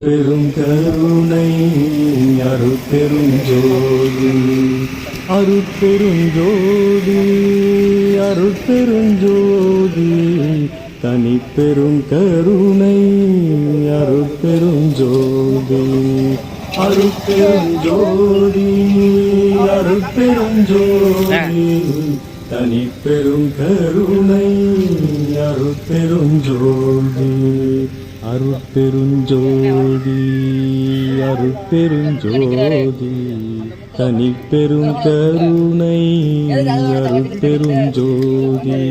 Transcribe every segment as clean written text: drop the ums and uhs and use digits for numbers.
பெரும் கருணை அருட்பெருஞ்சோதி அருட்பெருஞ்சோதி அருட்பெருஞ்சோதி தனிப்பெரும் கருணை அருட்பெருஞ்சோதி அருட்பெருஞ்சோதி அருட்பெருஞ்சோதி தனிப்பெரும் கருணை அருட்பெருஞ்சோதி அருட்பெருஞ்சோதி அருட்பெருஞ்சோதி தனிப்பெரும் கருணை அருட்பெருஞ்சோதி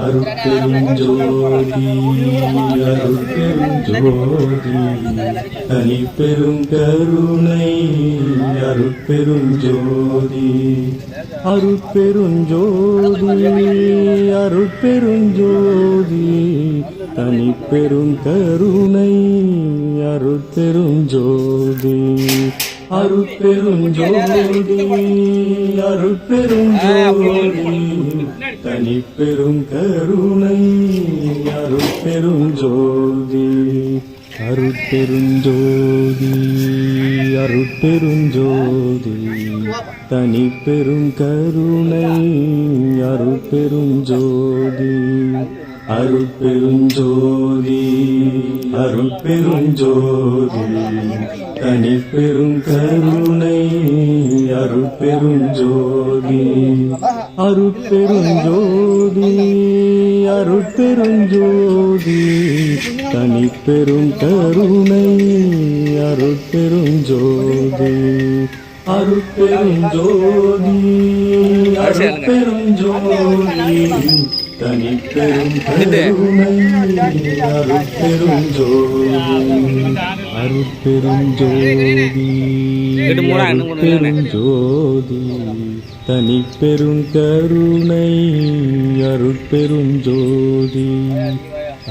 அருட்பெருஞ்சோதி அருட்பெருஞ்சோதி தனிப்பெரும் கருணை அருட்பெருஞ்சோதி அருட்பெருஞ்சோதி அருட்பெருஞ்சோதி தனிப்பெரும் கருணை அருட்பெருஞ்சோதி அருட்பெருஞ்சோதி அருட்பெருஞ்சோதி தனிப்பெரும் கருணை அருட்பெருஞ்சோதி அருட்பெருஞ்சோதி அருட்பெருஞ்சோதி தனிப்பெரும் கருணை அருட்பெருஞ்சோதி அருட்பெருஞ்சோதி அருட்பெருஞ்சோதி தனிப்பெரும் கருணை அருட்பெருஞ்சோதி அருட்பெருஞ்சோதி அருட்பெருஞ்சோதி தனிப்பெரும் கருணை அருட்பெருஞ்சோதி அருட்பெருஞ்சோதி அருட்பெருஞ்சோதி தனிப்பெரும் கருணை அருட்பெருஞ்சோதி அருட்பெருஞ்சோதி அருட்பெருஞ்சோதி தனிப்பெரும் கருணை அருட்பெருஞ்சோதி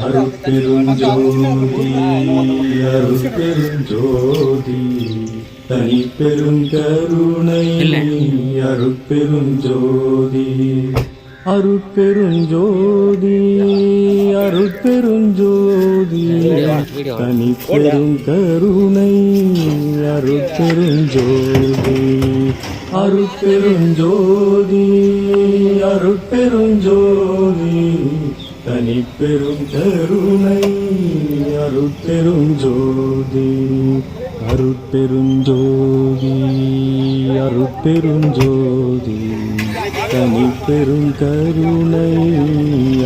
அருட்பெருஞ்சோதி அருட்பெருஞ்சோதி தனிப்பெரும் கருணை அருட்பெருஞ்சோதி அருட்பெருஞ்சோதி அருட்பெருஞ்சோதி தனிப்பெரும் கருணை அருட்பெருஞ்சோதி அருட்பெருஞ்சோதி அருட்பெருஞ்சோதி தனிப்பெரும் கருணை அருட்பெருஞ்சோதி அருட்பெருஞ்சோதி அருட்பெருஞ்சோதி தனிப்பெரும் கருணை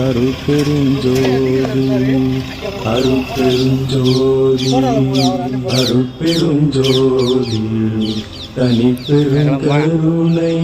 அருட்பெருஞ்சோதி அருட்பெருஞ்சோதி அருட்பெருஞ்சோதி தனிப்பெரும் கருணை